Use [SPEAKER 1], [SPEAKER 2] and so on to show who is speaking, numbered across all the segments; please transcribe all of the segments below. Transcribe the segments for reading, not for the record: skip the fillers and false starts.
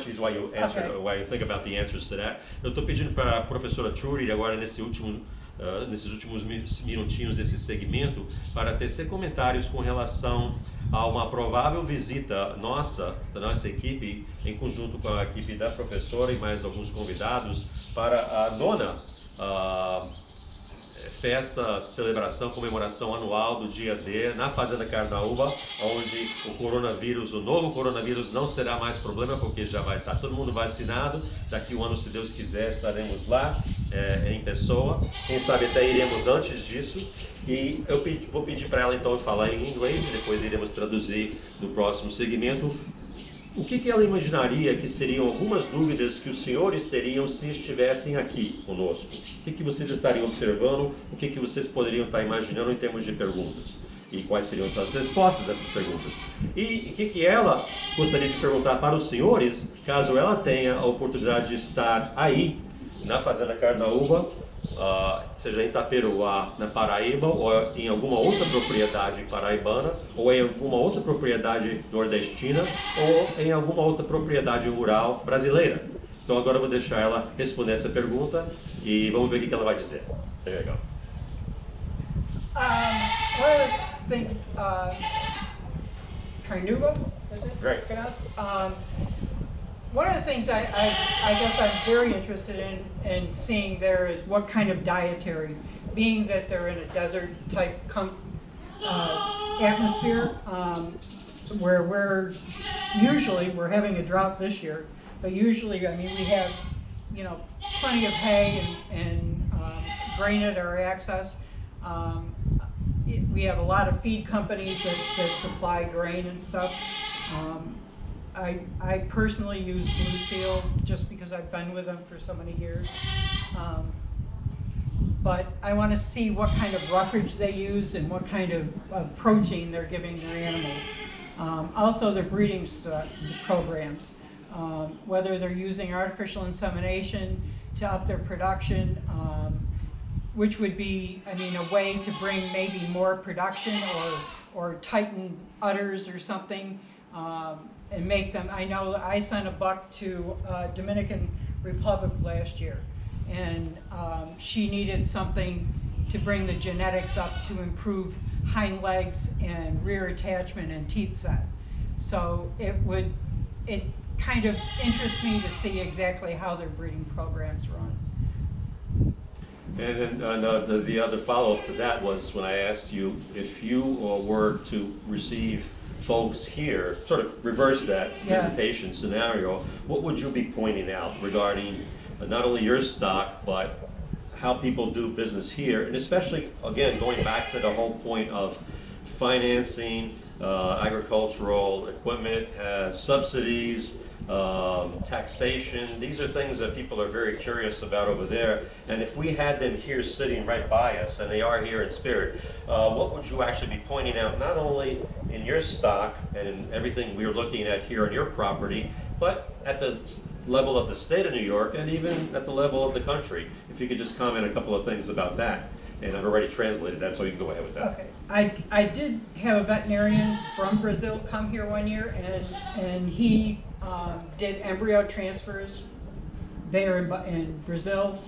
[SPEAKER 1] questions while you answer,
[SPEAKER 2] Okay.
[SPEAKER 1] while you think about the answers to that. Eu estou pedindo para a professora Trudy agora nesses últimos minutinhos desse segmento para tecer comentários com relação a uma provável visita da nossa equipe, em conjunto com a equipe da professora e mais alguns convidados, para a nona festa, celebração, comemoração anual do dia D na Fazenda Carnaúba, onde o novo coronavírus não será mais problema, porque já vai estar todo mundo vacinado. Daqui um ano, se Deus quiser, estaremos lá em pessoa. Quem sabe até iremos antes disso. E eu vou pedir para ela então falar em inglês e depois iremos traduzir no próximo segmento. O que ela imaginaria que seriam algumas dúvidas que os senhores teriam se estivessem aqui conosco? O que vocês estariam observando? O que vocês poderiam estar imaginando em termos de perguntas? E quais seriam as respostas dessas perguntas? E o que ela gostaria de perguntar para os senhores, caso ela tenha a oportunidade de estar aí, na Fazenda Carnaúba, seja em Itaperuá, na Paraíba, ou em alguma outra propriedade paraibana, ou em alguma outra propriedade nordestina, ou em alguma outra propriedade rural brasileira. Então agora eu vou deixar ela responder essa pergunta e vamos ver o que ela vai dizer. Legal.
[SPEAKER 2] One of the things, Carnuba, is it
[SPEAKER 1] Right.
[SPEAKER 2] pronounced? One of the things I guess I'm very interested in seeing there is what kind of dietary, being that they're in a desert type atmosphere, where we're having a drought this year, but usually, I mean, we have, plenty of hay and grain at our access. We have a lot of feed companies that supply grain and stuff. I personally use Blue Seal just because I've been with them for so many years. But I want to see what kind of roughage they use and what kind of protein they're giving their animals. Also their breeding programs, whether they're using artificial insemination to up their production, which would be, a way to bring maybe more production or tighten udders or something. And make them, I know I sent a buck to Dominican Republic last year, and she needed something to bring the genetics up to improve hind legs and rear attachment and teeth set. So it kind of interests me to see exactly how their breeding programs run.
[SPEAKER 1] And then the other follow-up to that was when I asked you if you were to receive folks here, sort of reverse that visitation scenario, what would you be pointing out regarding not only your stock, but how people do business here, and especially, again, going back to the whole point of financing, agricultural equipment, subsidies, taxation. These are things that people are very curious about over there, and if we had them here sitting right by us, and they are here in spirit, what would you actually be pointing out, not only in your stock and in everything we're looking at here on your property, but at the level of the state of New York and even at the level of the country? If you could just comment a couple of things about that. And I've already translated that, so you can go ahead with that.
[SPEAKER 2] Okay. I did have a veterinarian from Brazil come here one year, and he did embryo transfers there in Brazil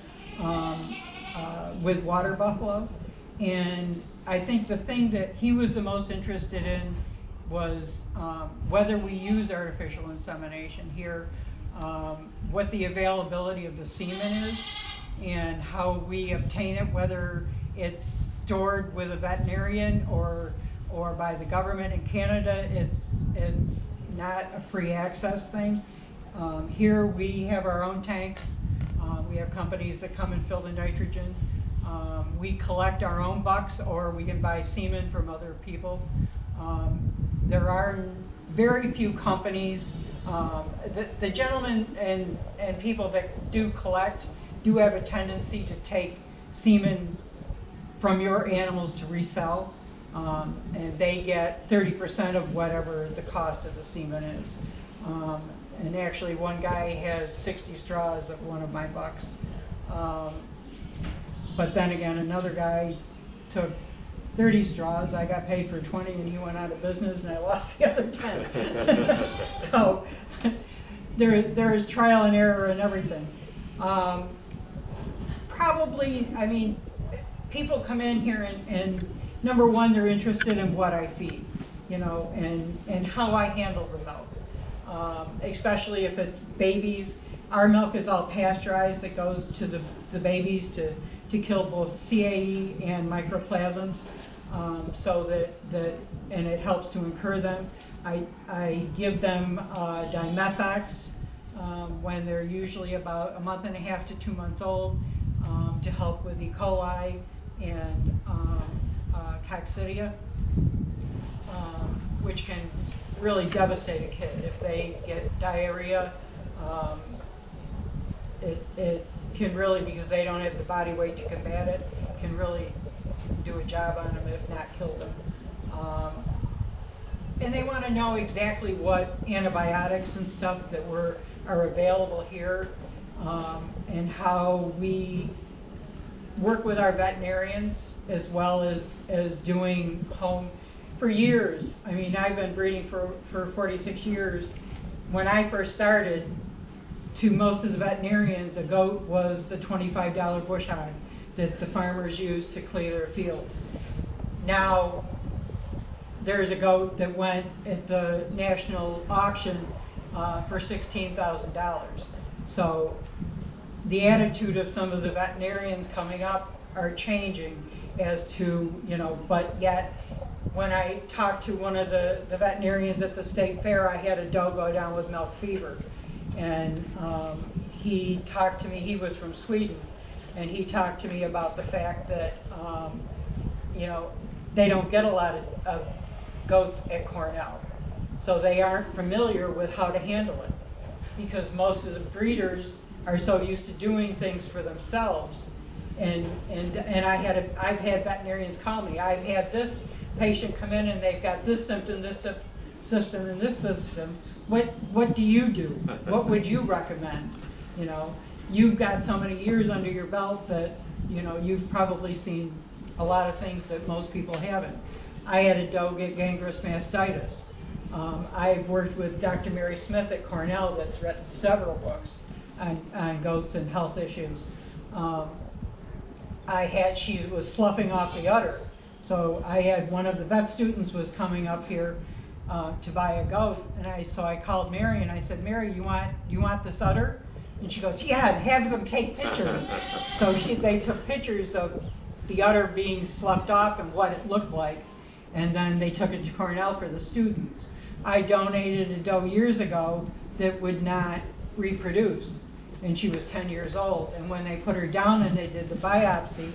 [SPEAKER 2] with water buffalo. And I think the thing that he was the most interested in was whether we use artificial insemination here, what the availability of the semen is, and how we obtain it, whether it's stored with a veterinarian or by the government in Canada. It's not a free access thing. Here we have our own tanks. We have companies that come and fill the nitrogen. We collect our own bucks, or we can buy semen from other people. There are very few companies. The gentlemen and people that do collect do have a tendency to take semen from your animals to resell, and they get 30% of whatever the cost of the semen is. And actually one guy has 60 straws of one of my bucks. But then again, another guy took 30 straws. I got paid for 20 and he went out of business and I lost the other 10. So there is trial and error and everything. Probably, I mean, people come in here and number one, they're interested in what I feed, you know, and how I handle the milk. Especially if it's babies. Our milk is all pasteurized. It goes to the babies to kill both CAE and microplasms, so that and it helps to incur them. I give them dimethox when they're usually about a month and a half to 2 months old, to help with E. coli and coccidia, which can really devastate a kid. If they get diarrhea, it can really, because they don't have the body weight to combat it, can really do a job on them, if not kill them. And they want to know exactly what antibiotics and stuff that are available here, and how we work with our veterinarians, as well as doing home. For years, I mean, I've been breeding for 46 years. When I first started, to most of the veterinarians, a goat was the $25 bush hog that the farmers used to clear their fields. Now, there's a goat that went at the national auction for $16,000. So the attitude of some of the veterinarians coming up are changing as to, you know, but yet when I talked to one of the veterinarians at the state fair, I had a doe go down with milk fever. And he talked to me, he was from Sweden, and he talked to me about the fact that, you know, they don't get a lot of goats at Cornell. So they aren't familiar with how to handle it, because most of the breeders are so used to doing things for themselves. And I've had veterinarians call me. I've had this patient come in and they've got this symptom, this system, and this system. What do you do? What would you recommend? You know, you've got so many years under your belt that, you know, you've probably seen a lot of things that most people haven't. I had a doe get gangrenous mastitis. I've worked with Dr. Mary Smith at Cornell that's written several books on goats and health issues. She was sloughing off the udder. So I had one of the vet students was coming up here to buy a goat, and so I called Mary and I said, Mary, you want this udder? And she goes, yeah, have them take pictures. So they took pictures of the udder being sloughed off and what it looked like, and then they took it to Cornell for the students. I donated a doe years ago that would not reproduce, and she was 10 years old. And when they put her down and they did the biopsy,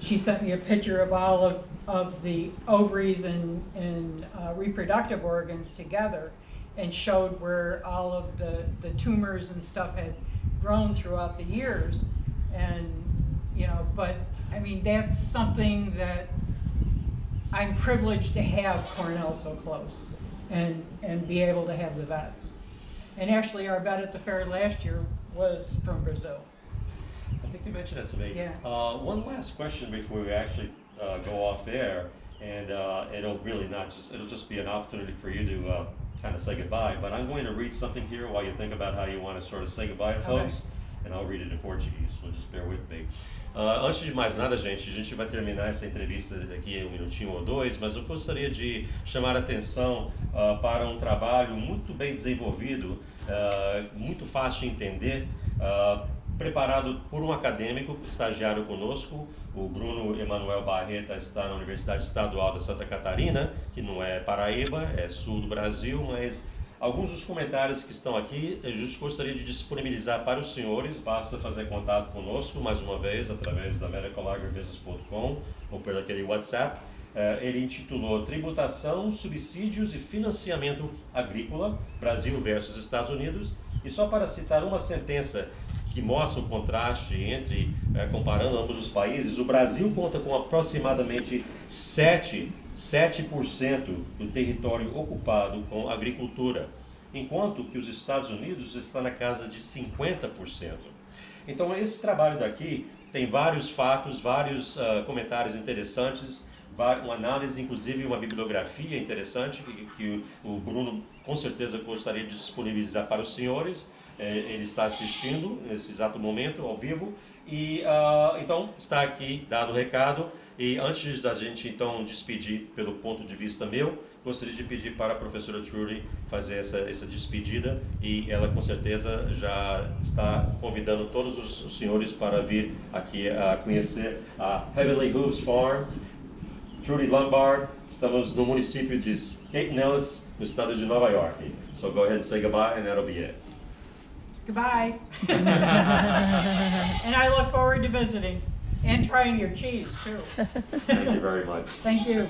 [SPEAKER 2] she sent me a picture of all of the ovaries and reproductive organs together, and showed where all of the tumors and stuff had grown throughout the years. And, you know, but I mean, that's something that I'm privileged to have Cornell so close and be able to have the vets. And actually our vet at the fair last year was from Brazil.
[SPEAKER 1] I think you mentioned that to me.
[SPEAKER 2] Yeah.
[SPEAKER 1] One last question before we actually go off air, and it'll just be an opportunity for you to kind of say goodbye, but I'm going to read something here while you think about how you want to sort of say goodbye to folks, and I'll read it in Portuguese, so just bear with me. Antes de mais nada, gente, a gente vai terminar essa entrevista daqui em um minutinho ou dois, mas eu gostaria de chamar a atenção para um trabalho muito bem desenvolvido, muito fácil de entender, preparado por um acadêmico, estagiário conosco. O Bruno Emanuel Barreta está na Universidade Estadual da Santa Catarina, que não é Paraíba, é sul do Brasil, mas alguns dos comentários que estão aqui, eu just gostaria de disponibilizar para os senhores. Basta fazer contato conosco, mais uma vez, através da medicalagrobusiness.com ou por aquele WhatsApp. Ele intitulou Tributação, Subsídios e Financiamento Agrícola, Brasil versus Estados Unidos. E só para citar uma sentença que mostra o contraste entre, comparando ambos os países, o Brasil conta com aproximadamente 7% do território ocupado com agricultura, enquanto que os Estados Unidos está na casa de 50%. Então esse trabalho daqui tem vários fatos, vários comentários interessantes, uma análise, inclusive uma bibliografia interessante que o Bruno com certeza gostaria de disponibilizar para os senhores. Ele está assistindo nesse exato momento, ao vivo, e então está aqui dado o recado. E antes da gente então despedir pelo ponto de vista meu, gostaria de pedir para a professora Trudy fazer essa despedida, e ela com certeza já está convidando todos os senhores para vir aqui a conhecer a Heavenly Hooves Farm. Trudy Lombard, estamos no município de Cape Nellis, no estado de Nova York. So go ahead and say goodbye and that'll be it.
[SPEAKER 2] Goodbye. And I look forward to visiting and trying your cheese too.
[SPEAKER 1] Thank you very much.
[SPEAKER 2] Thank you.